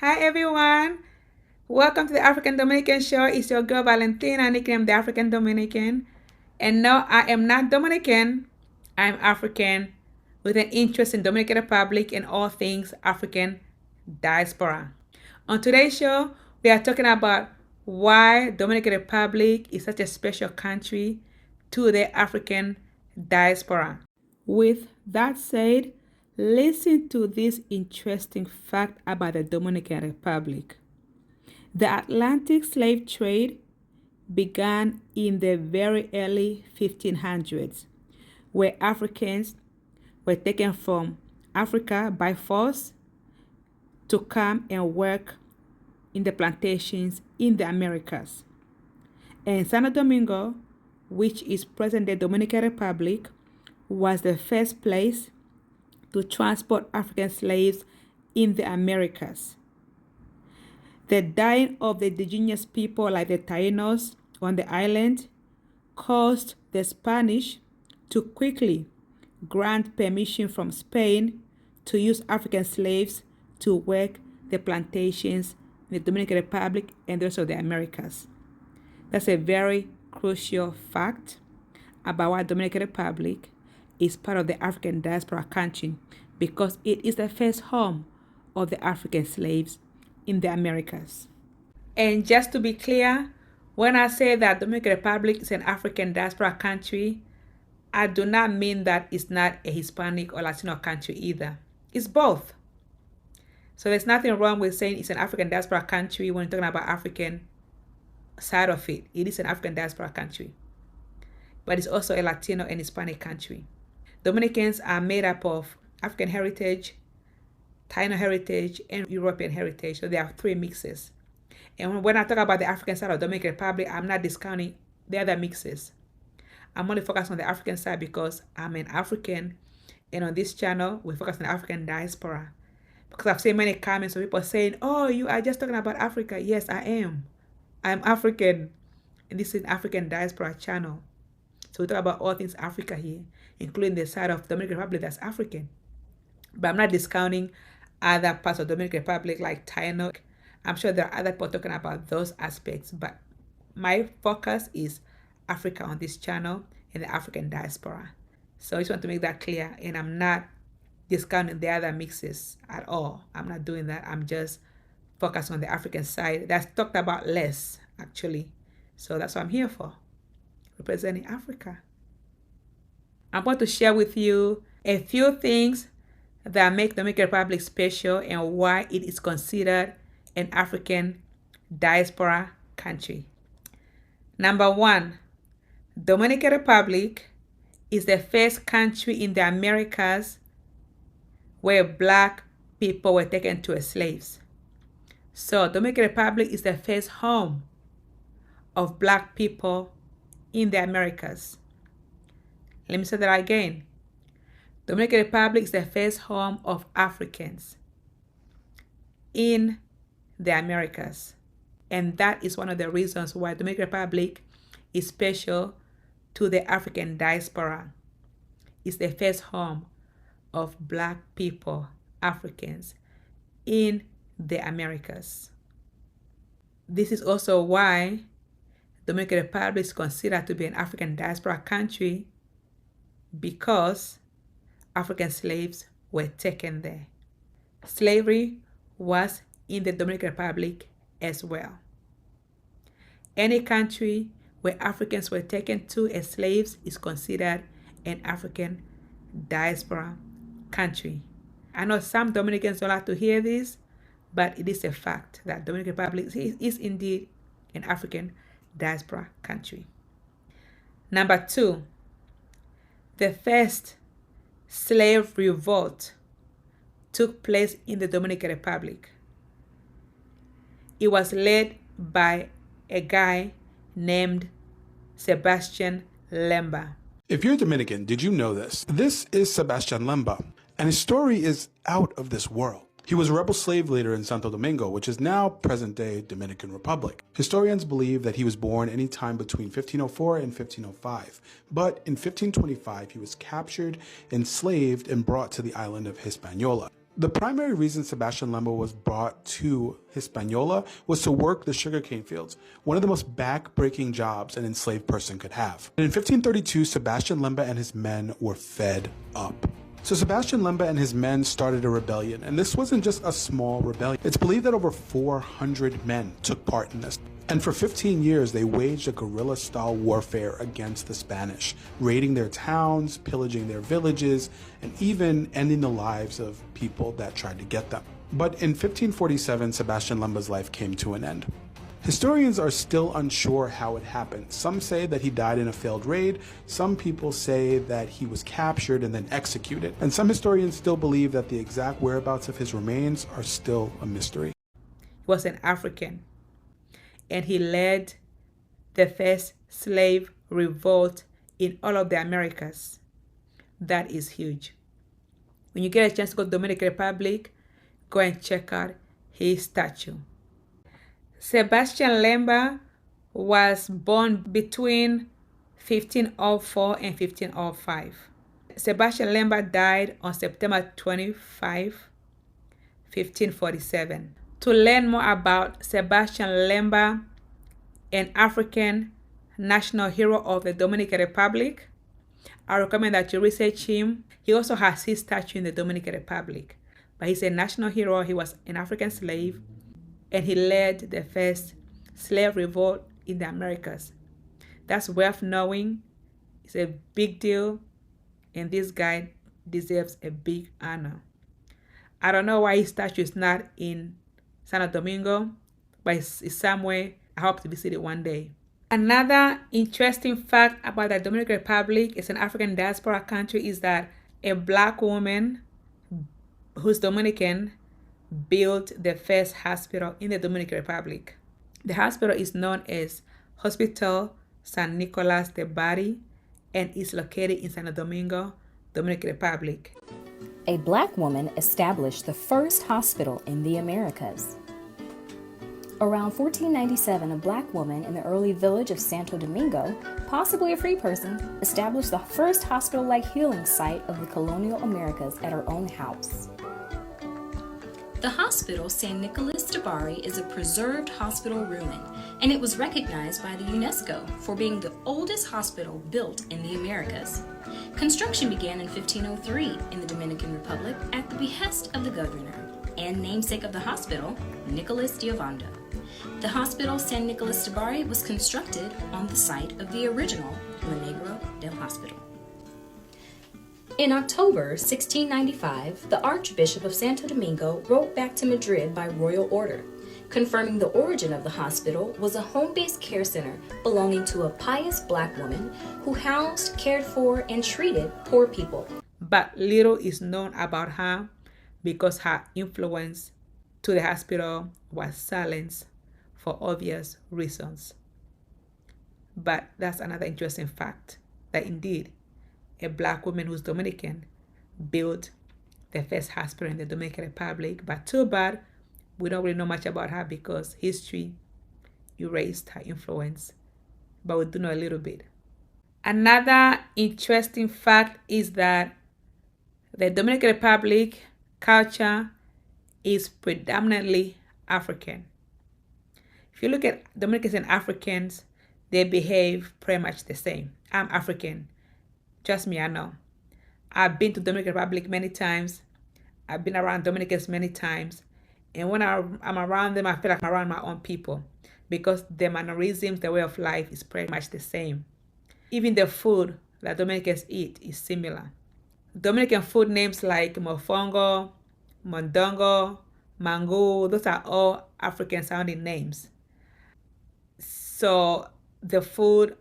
Hi everyone, welcome to the African Dominican Show. It's your girl Valentina, nicknamed the African Dominican. And no, I am not Dominican, I'm African with an interest in Dominican Republic and all things African diaspora. On today's show, we are talking about why Dominican Republic is such a special country to the African diaspora. With that said, listen to this interesting fact about the Dominican Republic. The Atlantic slave trade began in the very early 1500s, where Africans were taken from Africa by force to come and work in the plantations in the Americas. And Santo Domingo, which is present-day Dominican Republic, was the first place to transport African slaves in the Americas. The dying of the indigenous people like the Taínos on the island caused the Spanish to quickly grant permission from Spain to use African slaves to work the plantations in the Dominican Republic and the rest of the Americas. That's a very crucial fact about why Dominican Republic is part of the African diaspora country, because it is the first home of the African slaves in the Americas. And just to be clear, when I say that Dominican Republic is an African diaspora country, I do not mean that it's not a Hispanic or Latino country either. It's both. So there's nothing wrong with saying it's an African diaspora country when you're talking about African side of it. It is an African diaspora country. But it's also a Latino and Hispanic country. Dominicans are made up of African heritage, Taino heritage, and European heritage. So there are three mixes. And when I talk about the African side of the Dominican Republic, I'm not discounting the other mixes. I'm only focused on the African side because I'm an African. And on this channel, we focus on the African diaspora. Because I've seen many comments of people saying, oh, you are just talking about Africa. Yes, I am. I'm African. And this is an African diaspora channel. So we talk about all things Africa here, including the side of Dominican Republic that's African. But I'm not discounting other parts of Dominican Republic like Taino. I'm sure there are other people talking about those aspects, but my focus is Africa on this channel and the African diaspora. So I just want to make that clear, and I'm not discounting the other mixes at all. I'm not doing that. I'm just focused on the African side. That's talked about less, actually. So that's what I'm here for, representing Africa. I'm going to share with you a few things that make Dominican Republic special and why it is considered an African diaspora country. Number one, Dominican Republic is the first country in the Americas where Black people were taken to as slaves. So Dominican Republic is the first home of Black people in the Americas. Let me say that again. Dominican Republic is the first home of Africans in the Americas. And that is one of the reasons why Dominican Republic is special to the African diaspora. It's the first home of Black people, Africans, in the Americas. This is also why Dominican Republic is considered to be an African diaspora country, because African slaves were taken there. Slavery was in the Dominican Republic as well. Any country where Africans were taken to as slaves is considered an African diaspora country. I know some Dominicans don't like to hear this, but it is a fact that Dominican Republic is indeed an African diaspora country. Number two, the first slave revolt took place in the Dominican Republic. It was led by a guy named Sebastian Lemba. If you're Dominican, did you know this? This is Sebastian Lemba, and his story is out of this world. He was a rebel slave leader in Santo Domingo, which is now present-day Dominican Republic. Historians believe that he was born any time between 1504 and 1505, but in 1525 he was captured, enslaved, and brought to the island of Hispaniola. The primary reason Sebastian Lemba was brought to Hispaniola was to work the sugarcane fields, one of the most back-breaking jobs an enslaved person could have. And in 1532, Sebastian Lemba and his men were fed up. So Sebastian Lemba and his men started a rebellion, and this wasn't just a small rebellion. It's believed that over 400 men took part in this. And for 15 years, they waged a guerrilla-style warfare against the Spanish, raiding their towns, pillaging their villages, and even ending the lives of people that tried to get them. But in 1547, Sebastian Lemba's life came to an end. Historians are still unsure how it happened. Some say that he died in a failed raid, some people say that he was captured and then executed, and some historians still believe that the exact whereabouts of his remains are still a mystery. He was an African, and he led the first slave revolt in all of the Americas. That is huge. When you get a chance to go to Dominican Republic, go and check out his statue. Sebastian Lemba was born between 1504 and 1505. Sebastian Lemba died on September 25, 1547. To learn more about Sebastian Lemba, an African national hero of the Dominican Republic, I recommend that you research him. He also has his statue in the Dominican Republic. But he's a national hero. He was an African slave, and he led the first slave revolt in the Americas. That's worth knowing. It's a big deal, and this guy deserves a big honor. I don't know why his statue is not in Santo Domingo, but it's somewhere. I hope to visit it one day. Another interesting fact about the Dominican Republic, it's an African diaspora country, is that a black woman who's Dominican built the first hospital in the Dominican Republic. The hospital is known as Hospital San Nicolas de Bari and is located in Santo Domingo, Dominican Republic. A black woman established the first hospital in the Americas. Around 1497, a black woman in the early village of Santo Domingo, possibly a free person, established the first hospital-like healing site of the colonial Americas at her own house. The hospital, San Nicolas de Bari, is a preserved hospital ruin, and it was recognized by the UNESCO for being the oldest hospital built in the Americas. Construction began in 1503 in the Dominican Republic at the behest of the governor and namesake of the hospital, Nicolas de Ovando. The hospital San Nicolas de Bari was constructed on the site of the original La Negro del Hospital. In October 1695, the Archbishop of Santo Domingo wrote back to Madrid by royal order, confirming the origin of the hospital was a home-based care center belonging to a pious black woman who housed, cared for, and treated poor people. But little is known about her because her influence to the hospital was silenced for obvious reasons. But that's another interesting fact, that indeed a black woman who's Dominican built the first hospital in the Dominican Republic. But too bad we don't really know much about her because history erased her influence. But we do know a little bit. Another interesting fact is that the Dominican Republic culture is predominantly African. If you look at Dominicans and Africans, they behave pretty much the same. I'm African. Trust me, I know. I've been to Dominican Republic many times. I've been around Dominicans many times. And when I'm around them, I feel like I'm around my own people because their mannerisms, their way of life is pretty much the same. Even the food that Dominicans eat is similar. Dominican food names like mofongo, mondongo, mango, those are all African sounding names. So the food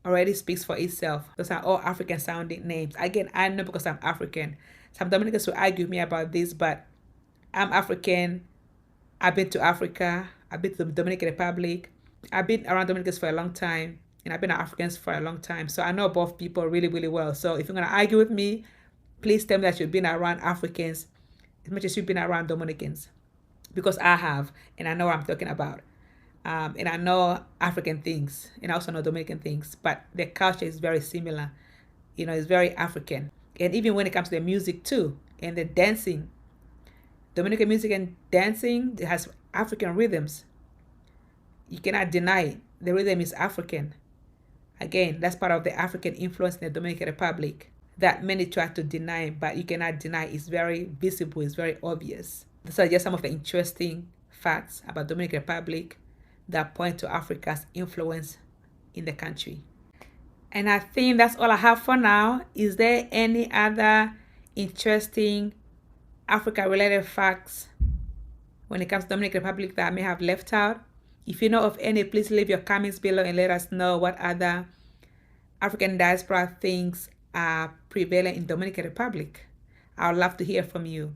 already speaks for itself. Those are all African sounding names. Again, I know because I'm African. Some Dominicans will argue with me about this, but I'm African. I've been to Africa. I've been to the Dominican Republic. I've been around Dominicans for a long time, and I've been around Africans for a long time. So I know both people really, really well. So if you're going to argue with me, please tell me that you've been around Africans as much as you've been around Dominicans, because I have, and I know what I'm talking about. And I know African things, and I also know Dominican things, but the culture is very similar. It's very African. And even when it comes to the music too, and the dancing, Dominican music and dancing, it has African rhythms. You cannot deny it. The rhythm is African. Again, that's part of the African influence in the Dominican Republic that many try to deny, but you cannot deny. It's very visible, it's very obvious. These are just some of the interesting facts about Dominican Republic that point to Africa's influence in the country. And I think that's all I have for now. Is there any other interesting Africa-related facts when it comes to Dominican Republic that I may have left out? If you know of any, please leave your comments below and let us know what other African diaspora things are prevalent in Dominican Republic. I would love to hear from you.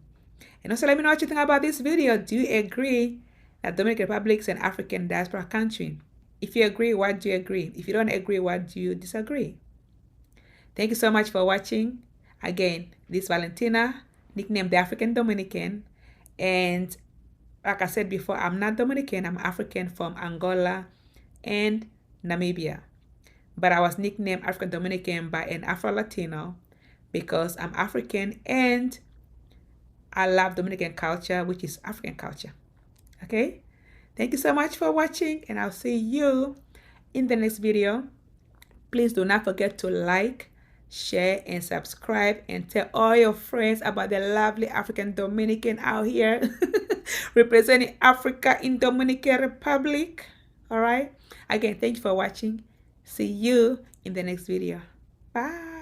And also let me know what you think about this video. Do you agree that Dominican Republic is an African diaspora country? If you agree, what do you agree? If you don't agree, what do you disagree? Thank you so much for watching. Again, this is Valentina, nicknamed the African Dominican. And like I said before, I'm not Dominican. I'm African from Angola and Namibia. But I was nicknamed African Dominican by an Afro-Latino because I'm African and I love Dominican culture, which is African culture. Okay? Thank you so much for watching, and I'll see you in the next video. Please do not forget to like, share, and subscribe, and tell all your friends about the lovely African Dominican out here representing Africa in Dominican Republic. All right? Again, thank you for watching. See you in the next video. Bye.